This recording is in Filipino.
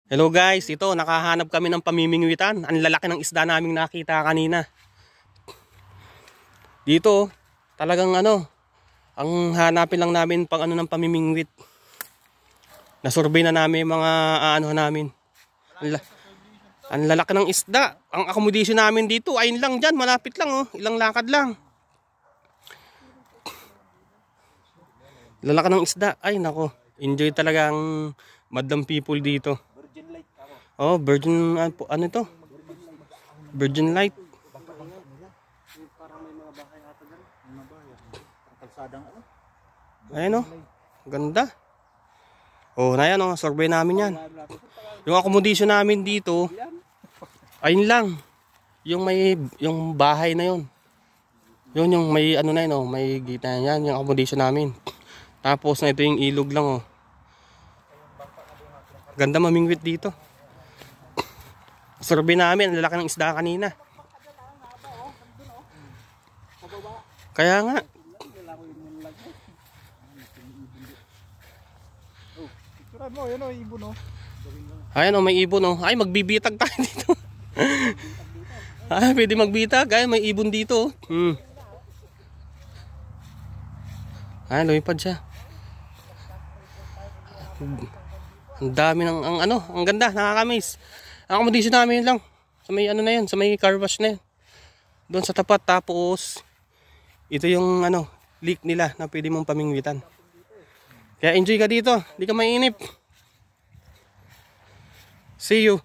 Hello guys, ito nakahanap kami ng pamimingwitan. Ang lalaki ng isda naming nakita kanina. Dito, talagang ang hanapin lang namin pang ng pamimingwit. Nasurvey na namin mga namin. Ang lalaki ng isda. Ang accommodation namin dito, ayun lang dyan, malapit lang ilang lakad lang. Lalaki ng isda, ay nako. Enjoy talaga ang madam people dito. Oh, virgin ano ito? Virgin light. Parang may mga bahay ata dyan. Mga bahay. Kalsadang Ayun ganda. Oh, na yan survey namin yan. Yung accommodation namin dito, ayun lang. Yung bahay na yun. Yun yung may na yun may gitna yan, yung accommodation namin. Tapos na ito yung ilog lang Ganda mamingwit dito. Survey namin, ang lalaki ng isda kanina. Kaya nga. Ayan may ibon Ay, magbibitag tayo dito. Ay, pwede magbitag. Ay, may ibon dito. Ay, lumipad siya. Ang dami ng ang ganda, nakakamiss. Ang accommodation namin lang sa may na yun, sa may car wash na yun. Doon sa tapat, tapos ito yung lake nila na pwede mong pamingwitan. Kaya enjoy ka dito, hindi ka mainip. See you.